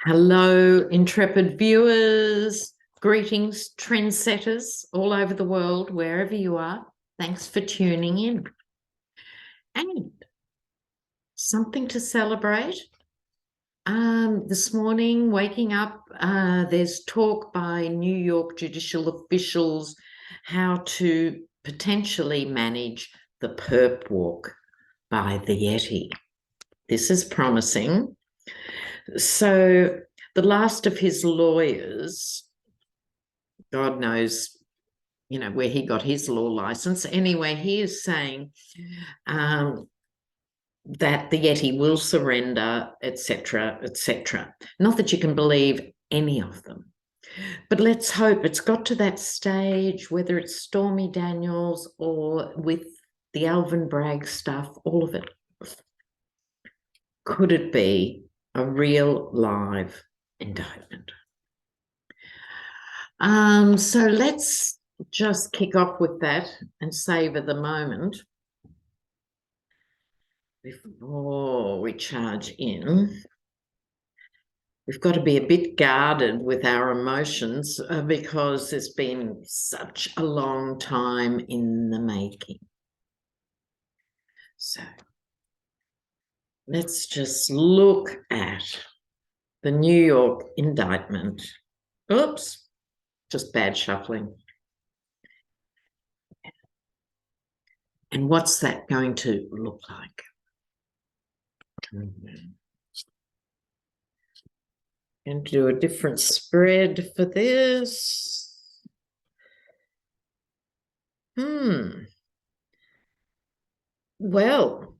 Hello, intrepid viewers. Greetings, trendsetters all over the world, wherever you are. Thanks for tuning in. And something to celebrate. This morning, waking up, there's talk by New York judicial officials how to potentially manage the Perp walk by the Yeti. This is promising. So the last of his lawyers, God knows, where he got his law license. Anyway, he is saying that the Yeti will surrender, etc., etc. Not that you can believe any of them, but let's hope it's got to that stage, whether it's Stormy Daniels or with the Alvin Bragg stuff, all of it. Could it be a real live indictment? So let's just kick off with that and savour the moment before we charge in. We've got to be a bit guarded with our emotions because it's been such a long time in the making. So let's just look at the New York indictment. Oops, just bad shuffling. And what's that going to look like? And do a different spread for this. Well,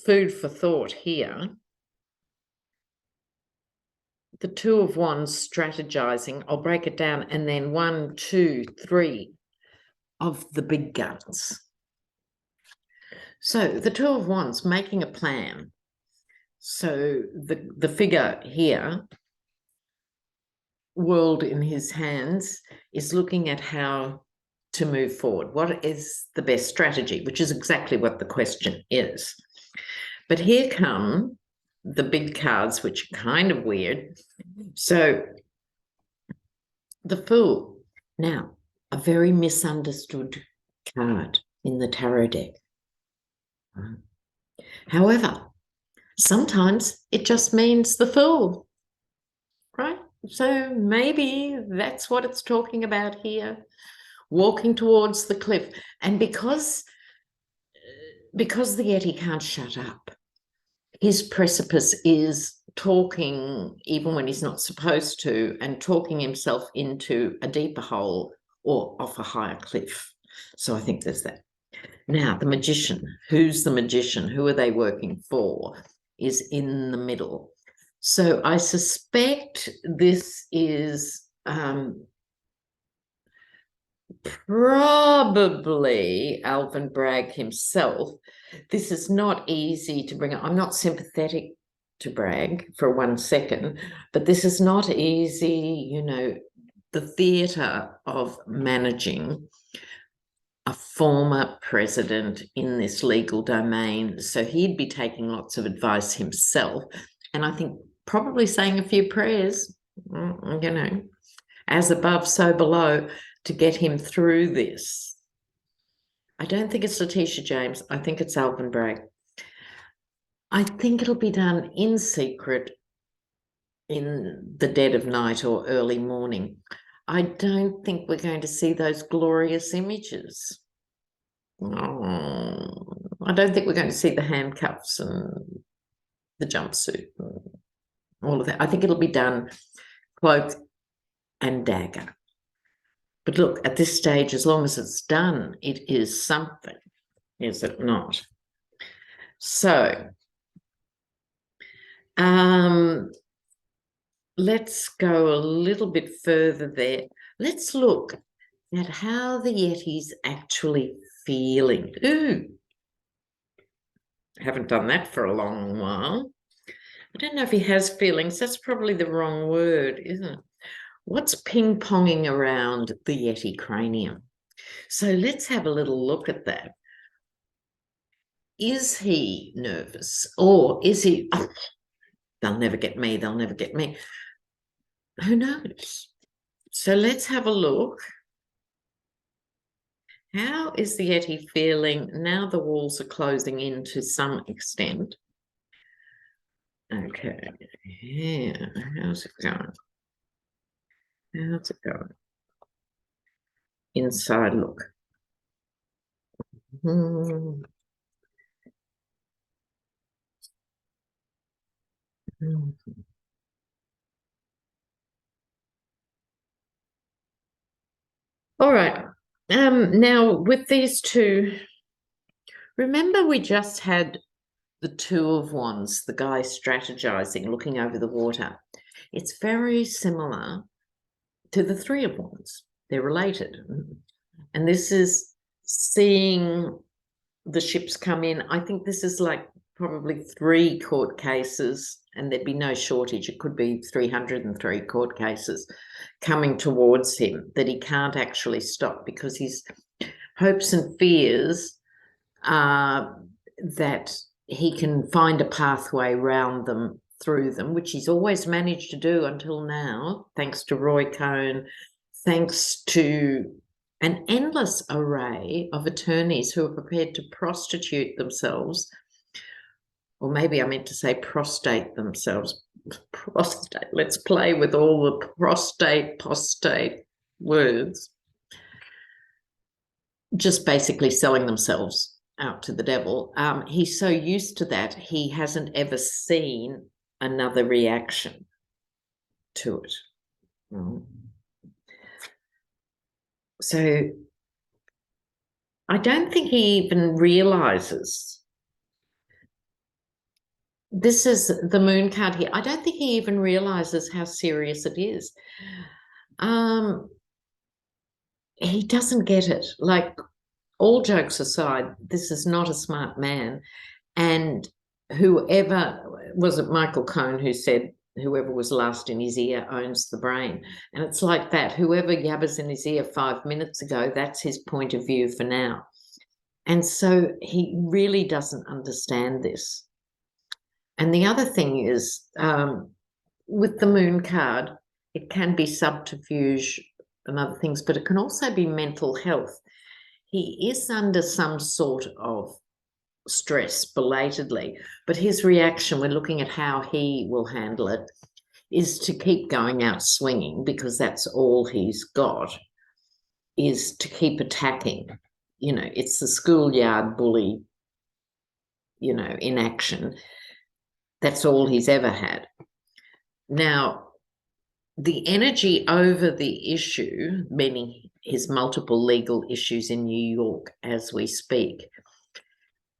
food for thought here. The Two of Wands strategizing. I'll break it down, and then 1, 2, 3 of the big guns. So the Two of Wands making a plan. So the figure here, world in his hands, is looking at how to move forward. What is the best strategy, which is exactly what the question is. But here come the big cards, which are kind of weird. So the Fool, now a very misunderstood card in the tarot deck. However, sometimes it just means the Fool, right? So maybe that's what it's talking about here, walking towards the cliff. And because the Yeti can't shut up, his precipice is talking even when he's not supposed to, and talking himself into a deeper hole or off a higher cliff. So I think there's that. Now, the Magician. Who's the Magician? Who are they working for? Is in the middle. So I suspect this is probably Alvin Bragg himself. This is not easy to bring up. I'm not sympathetic to Bragg for 1 second, but this is not easy, the theatre of managing a former president in this legal domain. So he'd be taking lots of advice himself. And I think probably saying a few prayers, as above, so below, to get him through this. I don't think it's Letitia James. I think it's Alvin Bragg. I think it'll be done in secret in the dead of night or early morning. I don't think we're going to see those glorious images. I don't think we're going to see the handcuffs and the jumpsuit and all of that. I think it'll be done cloak and dagger. But look, at this stage, as long as it's done, it is something, is it not? So let's go a little bit further there. Let's look at how the Yeti's actually feeling. Ooh, haven't done that for a long while. I don't know if he has feelings. That's probably the wrong word, isn't it? What's ping-ponging around the Yeti cranium? So let's have a little look at that. Is he nervous, or is he, oh, they'll never get me, they'll never get me? who knows? So let's have a look. How is the Yeti feeling now the walls are closing in to some extent? Okay, yeah, how's it going? How's it going? Inside look. Hmm. Hmm. All right. Now with these two, remember we just had the Two of Wands, the guy strategizing, looking over the water. It's very similar to the Three of Wands. They're related. And this is seeing the ships come in. I think this is like probably 3 court cases, and there'd be no shortage. It could be 303 court cases coming towards him that he can't actually stop, because his hopes and fears are that he can find a pathway round them, through them, which he's always managed to do until now, thanks to Roy Cohn, thanks to an endless array of attorneys who are prepared to prostitute themselves, or maybe I meant to say prostate themselves. Prostate. Let's play with all the postate words. Just basically selling themselves out to the devil. He's so used to that, he hasn't ever seen another reaction to it. So I don't think he even realizes. This is the moon card here. I don't think he even realizes how serious it is. He doesn't get it. Like, all jokes aside, this is not a smart man. And whoever, was it Michael Cohn who said, whoever was last in his ear owns the brain? And it's like that. Whoever yabbers in his ear 5 minutes ago, that's his point of view for now. And so he really doesn't understand this. And the other thing is, with the moon card, it can be subterfuge and other things, but it can also be mental health. He is under some sort of stress belatedly, but his reaction, we're looking at how he will handle it, is to keep going out swinging, because that's all he's got, is to keep attacking. You know, it's the schoolyard bully, you know, in action. That's all he's ever had. Now, the energy over the issue, meaning his multiple legal issues in New York as we speak,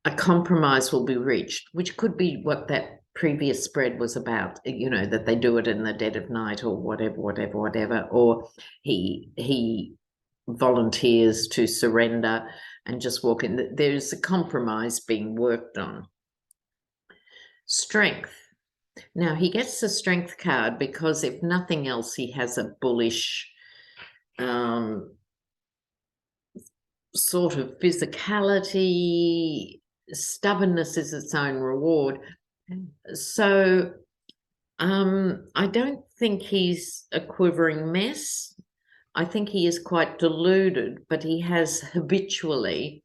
a compromise will be reached, which could be what that previous spread was about, you know, that they do it in the dead of night or whatever, or he volunteers to surrender and just walk in. There's a compromise being worked on. Strength. Now, he gets the strength card because, if nothing else, he has a bullish sort of physicality. Stubbornness is its own reward. So I don't think he's a quivering mess. I think he is quite deluded, but he has habitually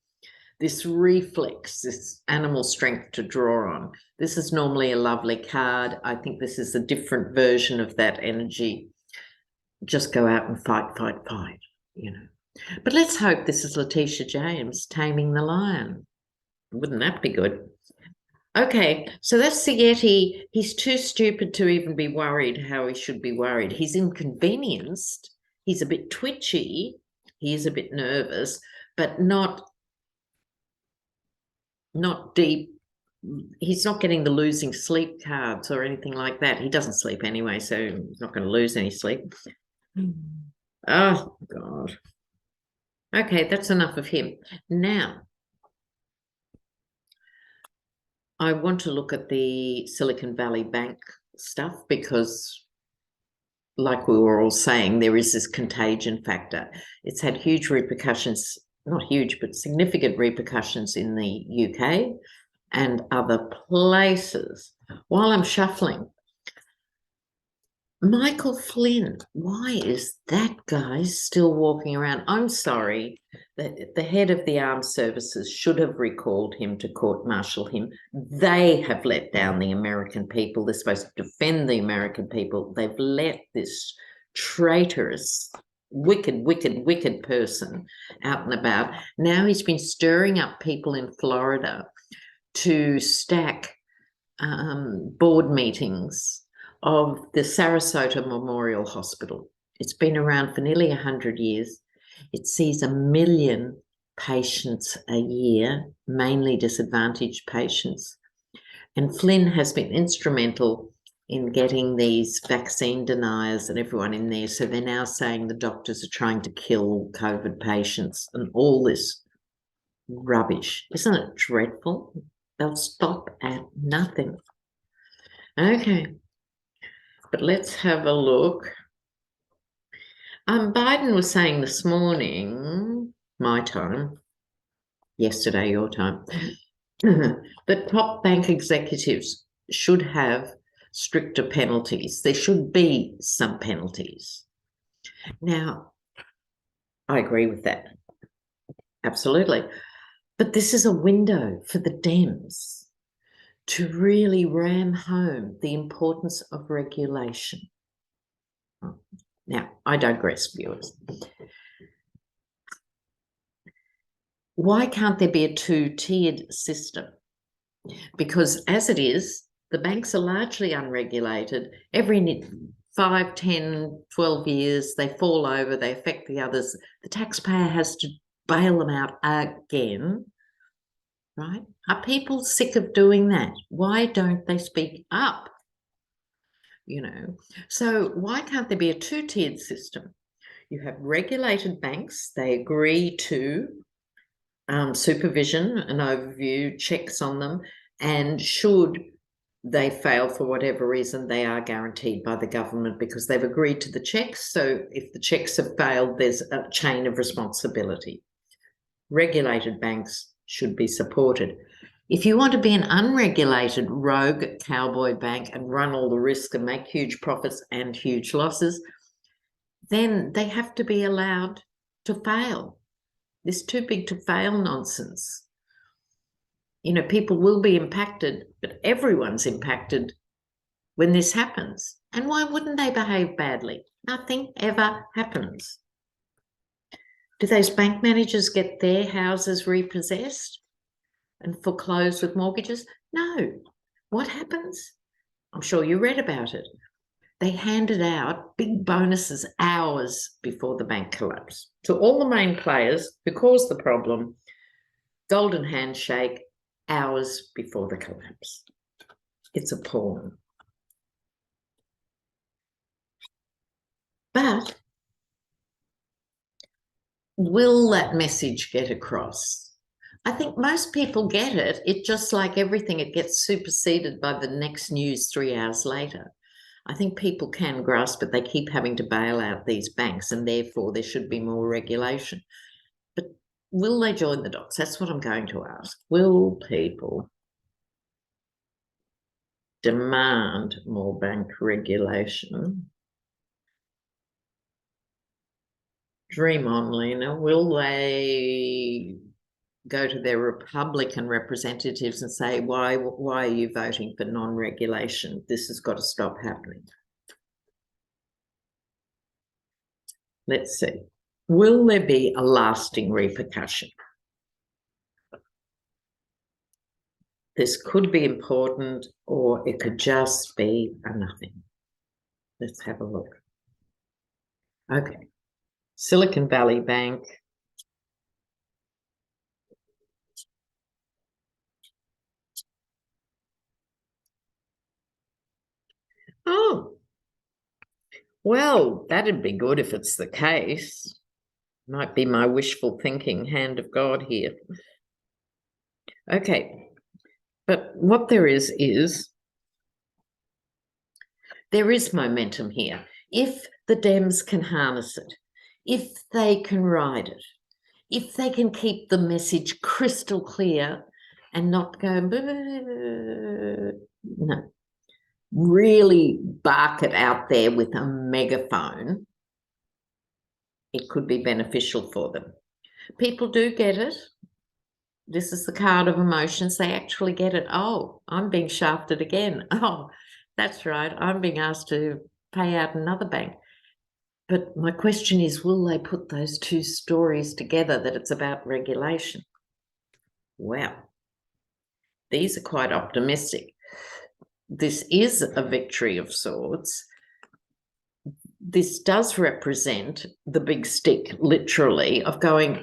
this reflex, this animal strength to draw on. This is normally a lovely card. I think this is a different version of that energy. Just go out and fight, you know. But let's hope this is Letitia James taming the lion. Wouldn't that be good? Okay, so that's the Yeti. He's too stupid to even be worried how he should be worried. He's inconvenienced. He's a bit twitchy. He is a bit nervous, but not deep. He's not getting the losing sleep cards or anything like that. He doesn't sleep anyway, so he's not going to lose any sleep. Oh, God. Okay, that's enough of him. Now, I want to look at the Silicon Valley Bank stuff, because, like we were all saying, there is this contagion factor. It's had huge repercussions, not huge, but significant repercussions in the UK and other places. While I'm shuffling, Michael Flynn, why is that guy still walking around? I'm sorry, the head of the armed services should have recalled him to court-martial him. They have let down the American people. They're supposed to defend the American people. They've let this traitorous, wicked person out and about. Now he's been stirring up people in Florida to stack board meetings of the Sarasota Memorial Hospital. It's been around for nearly 100 years. It sees 1 million patients a year, mainly disadvantaged patients. And Flynn has been instrumental in getting these vaccine deniers and everyone in there. So they're now saying the doctors are trying to kill COVID patients and all this rubbish. Isn't it dreadful? They'll stop at nothing. Okay. But let's have a look. Biden was saying this morning, my time, yesterday, your time, that top bank executives should have stricter penalties. There should be some penalties. Now, I agree with that. Absolutely. But this is a window for the Dems to really ram home the importance of regulation. Now, I digress, viewers. Why can't there be a two-tiered system? Because as it is, the banks are largely unregulated. Every 5, 10, 12 years, they fall over, they affect the others. The taxpayer has to bail them out again, right? Are people sick of doing that? Why don't they speak up? You know, so why can't there be a two-tiered system? You have regulated banks, they agree to supervision and overview, checks on them, and should they fail for whatever reason, they are guaranteed by the government because they've agreed to the checks. So if the checks have failed, there's a chain of responsibility. Regulated banks should be supported. If you want to be an unregulated rogue cowboy bank and run all the risk and make huge profits and huge losses, then they have to be allowed to fail. This too big to fail nonsense. You know, people will be impacted, but everyone's impacted when this happens. And why wouldn't they behave badly? Nothing ever happens. Do those bank managers get their houses repossessed and foreclosed with mortgages? No. What happens? I'm sure you read about it. They handed out big bonuses hours before the bank collapsed. To all the main players who caused the problem, golden handshake hours before the collapse. It's appalling. But will that message get across? I think most people get it. It just like everything, it gets superseded by the next news 3 hours later. I think people can grasp it. They keep having to bail out these banks and therefore there should be more regulation. But will they join the dots? That's what I'm going to ask. Will people demand more bank regulation? Dream on, Lena. Will they go to their Republican representatives and say, why are you voting for non-regulation? This has got to stop happening. Let's see. Will there be a lasting repercussion? This could be important or it could just be a nothing. Let's have a look. Okay. Silicon Valley Bank. Oh, well, that'd be good if it's the case. Might be my wishful thinking, hand of God here. Okay, but what there is there is momentum here. If the Dems can harness it, if they can ride it, if they can keep the message crystal clear and not go, no, really bark it out there with a megaphone, it could be beneficial for them. People do get it. This is the card of emotions. They actually get it. Oh, I'm being shafted again. Oh, that's right. I'm being asked to pay out another bank. But my question is, will they put those two stories together that it's about regulation? Well, these are quite optimistic. This is a victory of sorts. This does represent the big stick, literally, of going,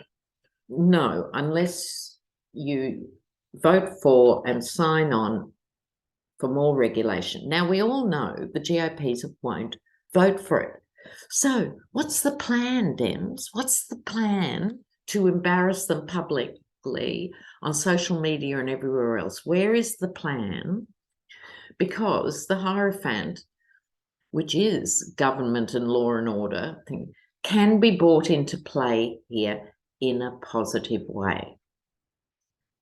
no, unless you vote for and sign on for more regulation. Now, we all know the GOPs won't vote for it. So what's the plan, Dems? What's the plan to embarrass them publicly on social media and everywhere else? Where is the plan? Because the Hierophant, which is government and law and order thing, can be brought into play here in a positive way.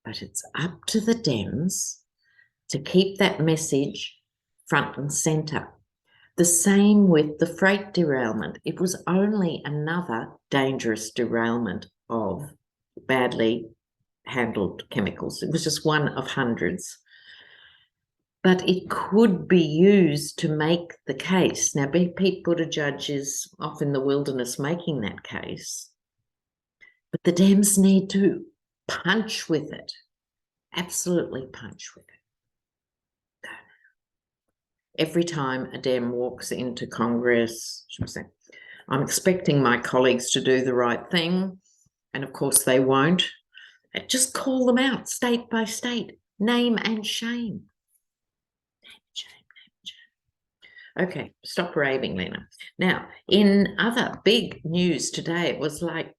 But it's up to the Dems to keep that message front and centre. The same with the freight derailment. It was only another dangerous derailment of badly handled chemicals. It was just one of hundreds. But it could be used to make the case. Now, Pete Buttigieg is off in the wilderness making that case. But the Dems need to punch with it. Absolutely punch with it. Every time a Dem walks into Congress, I'm expecting my colleagues to do the right thing. And of course they won't. Just call them out state by state, name and shame. Okay, stop raving, Lena. Now, in other big news today, it was like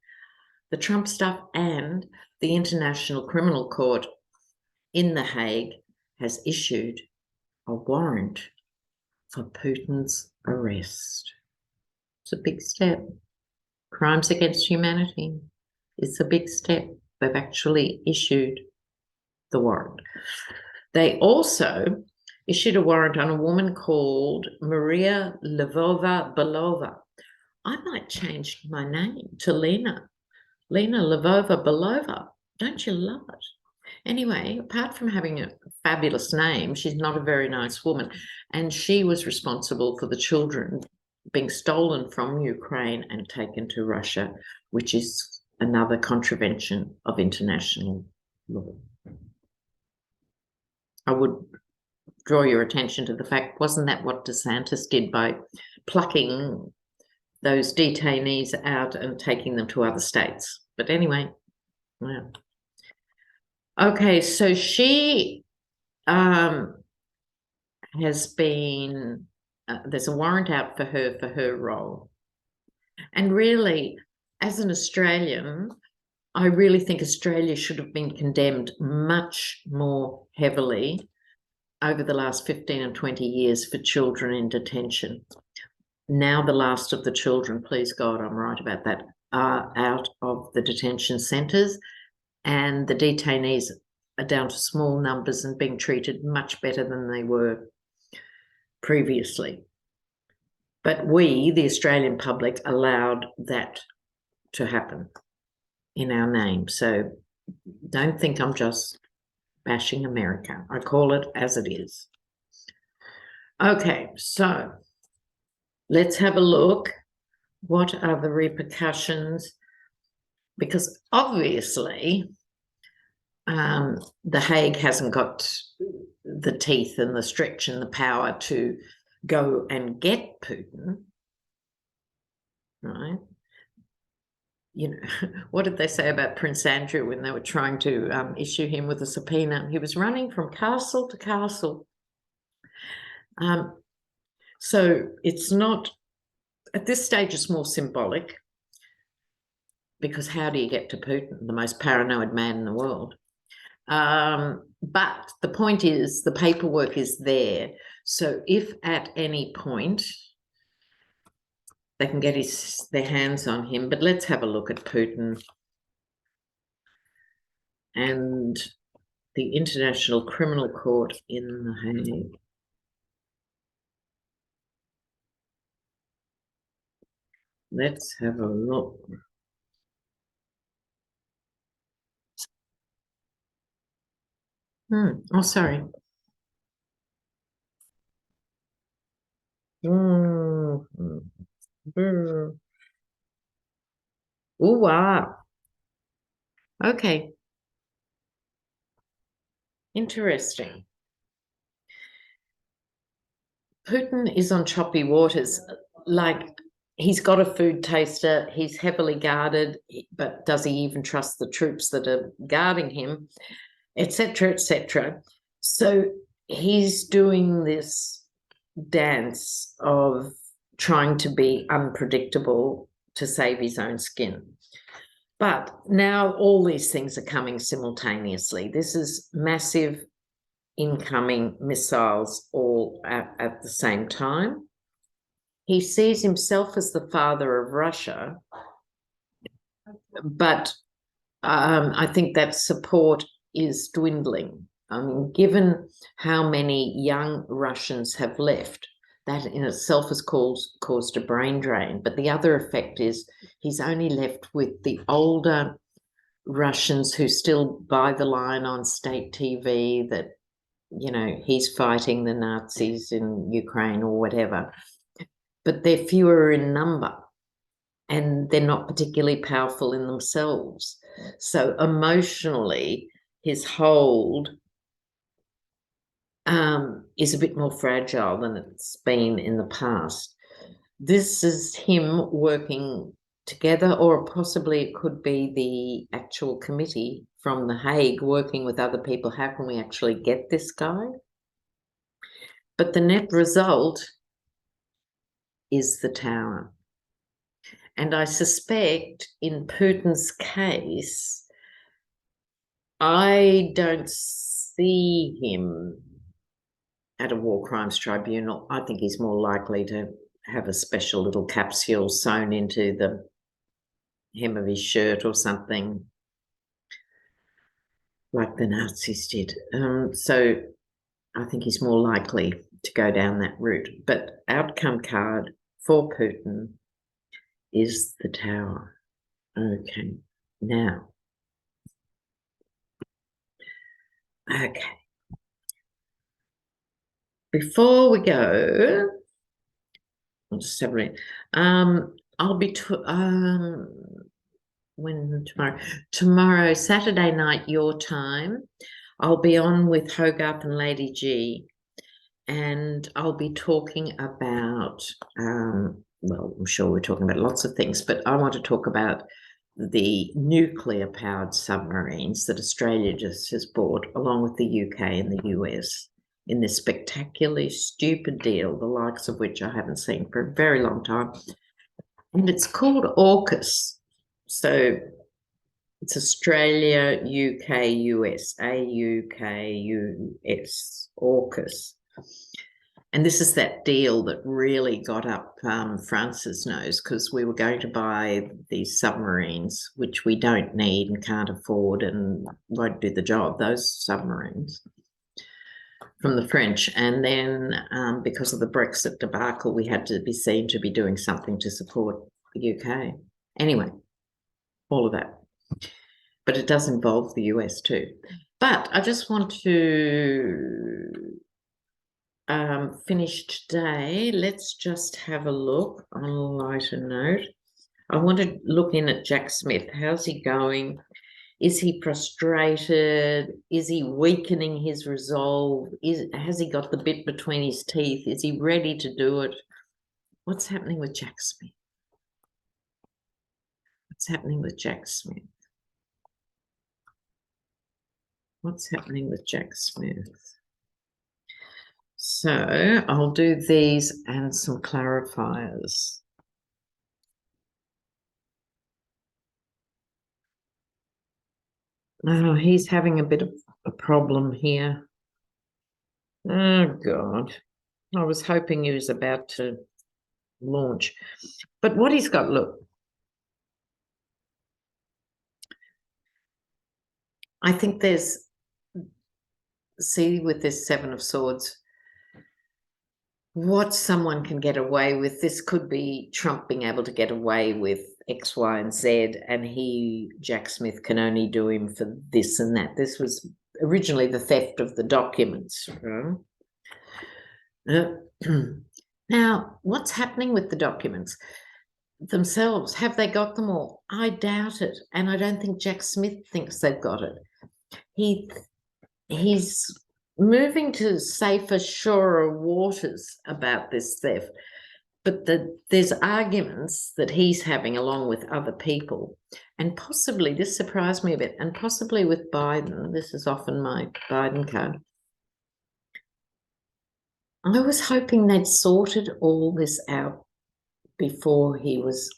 the Trump stuff and the International Criminal Court in The Hague has issued a warrant for Putin's arrest. It's a big step. Crimes against humanity. It's a big step. They've actually issued the warrant. They also issued a warrant on a woman called Maria Lvova-Belova. I might change my name to Lena. Lena Lvova-Belova. Don't you love it? Anyway, apart from having a fabulous name, she's not a very nice woman. And she was responsible for the children being stolen from Ukraine and taken to Russia, which is another contravention of international law. I would draw your attention to the fact, wasn't that what DeSantis did by plucking those detainees out and taking them to other states? But anyway, yeah. Okay, so she has been, there's a warrant out for her role. And really, as an Australian, I really think Australia should have been condemned much more heavily over the last 15 and 20 years for children in detention. Now the last of the children, please God, I'm right about that, are out of the detention centres, and the detainees are down to small numbers and being treated much better than they were previously. But we, the Australian public, allowed that to happen in our name. So don't think I'm just bashing America. I call it as it is. Okay, so let's have a look. What are the repercussions? Because obviously, The Hague hasn't got the teeth and the stretch and the power to go and get Putin, right? You know, what did they say about Prince Andrew when they were trying to issue him with a subpoena? He was running from castle to castle. So it's not, at this stage, it's more symbolic, because how do you get to Putin, the most paranoid man in the world? But the point is, the paperwork is there. So if at any point they can get their hands on him, but let's have a look at Putin and the International Criminal Court in The Hague. Let's have a look. Oh, sorry. Oh, wow. Okay. Interesting. Putin is on choppy waters. Like, he's got a food taster, he's heavily guarded, but does he even trust the troops that are guarding him, etc., etc.? So he's doing this dance of trying to be unpredictable to save his own skin. But now all these things are coming simultaneously. This is massive incoming missiles all at the same time. He sees himself as the father of Russia, but I think that support is dwindling. I mean, given how many young Russians have left, that in itself has caused a brain drain. But the other effect is he's only left with the older Russians who still buy the line on state TV that, you know, he's fighting the Nazis in Ukraine or whatever. But they're fewer in number and they're not particularly powerful in themselves. So emotionally, his hold is a bit more fragile than it's been in the past. This is him working together, or possibly it could be the actual committee from The Hague working with other people. How can we actually get this guy? But the net result is the tower. And I suspect in Putin's case, I don't see him at a war crimes tribunal. I think he's more likely to have a special little capsule sewn into the hem of his shirt or something, like the Nazis did. So I think he's more likely to go down that route. But outcome card for Putin is the tower. Okay, now, okay. Before we go, I'll just have a read. I'll be when tomorrow, Saturday night your time. I'll be on with Hogarth and Lady G, and I'll be talking about well, I'm sure we're talking about lots of things, but I want to talk about the nuclear powered submarines that Australia just has bought, along with the UK and the US, in this spectacularly stupid deal, the likes of which I haven't seen for a very long time. And it's called AUKUS. So it's Australia, UK, US, AUKUS, AUKUS. And this is that deal that really got up France's nose, because we were going to buy these submarines, which we don't need and can't afford and won't do the job, those submarines, from the French. And then because of the Brexit debacle, we had to be seen to be doing something to support the UK. Anyway, all of that. But it does involve the US too. But I just want to finish today. Let's just have a look on a lighter note. I want to look in at Jack Smith. How's he going? Is he frustrated? Is he weakening his resolve? Has he got the bit between his teeth? Is he ready to do it? What's happening with Jack Smith? What's happening with Jack Smith? What's happening with Jack Smith? So I'll do these and some clarifiers. Oh, he's having a bit of a problem here. Oh, God. I was hoping he was about to launch. But what he's got, look, I think there's, see, with this Seven of Swords, what someone can get away with. This could be Trump being able to get away with X, Y, and Z, and Jack Smith, can only do him for this and that. This was originally the theft of the documents. Now, what's happening with the documents themselves? Have they got them all? I doubt it, and I don't think Jack Smith thinks they've got it. He's moving to safer, surer waters about this theft, but there's arguments that he's having along with other people, and possibly, this surprised me a bit, and possibly with Biden. This is often my Biden card. I was hoping they'd sorted all this out before he was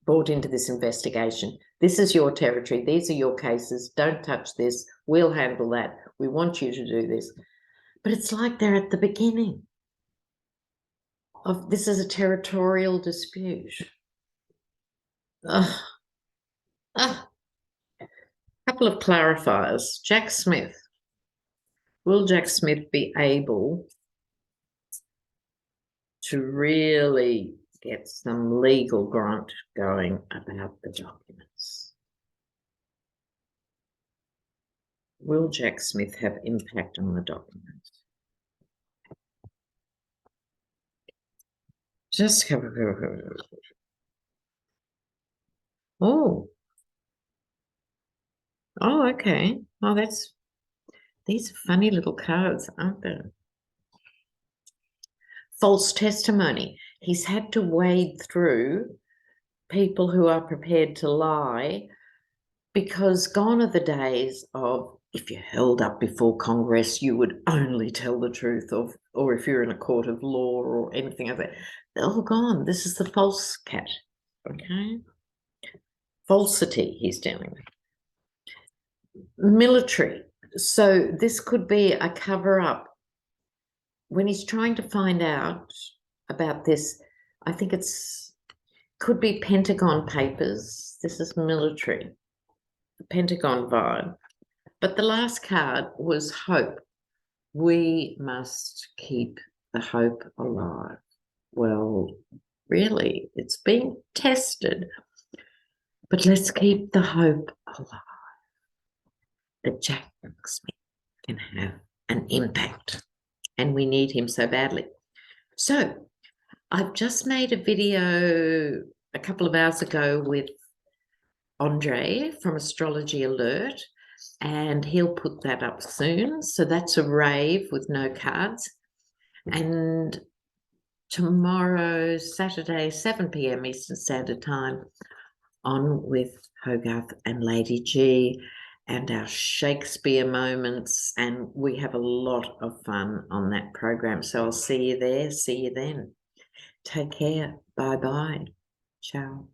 brought into this investigation. This is your territory. These are your cases. Don't touch this. We'll handle that. We want you to do this. But it's like they're at the beginning of this is a territorial dispute. A couple of clarifiers. Jack Smith. Will Jack Smith be able to really get some legal grunt going about the documents? Will Jack Smith have impact on the documents? Just have oh, okay. Oh, these are funny little cards, aren't they? False testimony. He's had to wade through people who are prepared to lie, because gone are the days of, if you're held up before Congress, you would only tell the truth, or if you're in a court of law or anything like that. They're all gone. This is the false cat, okay? Falsity he's dealing with. Military. So this could be a cover-up. When he's trying to find out about this, I think could be Pentagon papers. This is military, the Pentagon vibe. But the last card was hope. We must keep the hope alive. Well, really, it's being tested. But let's keep the hope alive that Jack Smith can have an impact. And we need him so badly. So I've just made a video a couple of hours ago with Andre from Astrology Alert, and he'll put that up soon. So that's a rave with no cards. And tomorrow, Saturday, 7 p.m. Eastern Standard Time, on with Hogarth and Lady G and our Shakespeare moments. And we have a lot of fun on that program. So I'll see you there. See you then. Take care. Bye-bye. Ciao.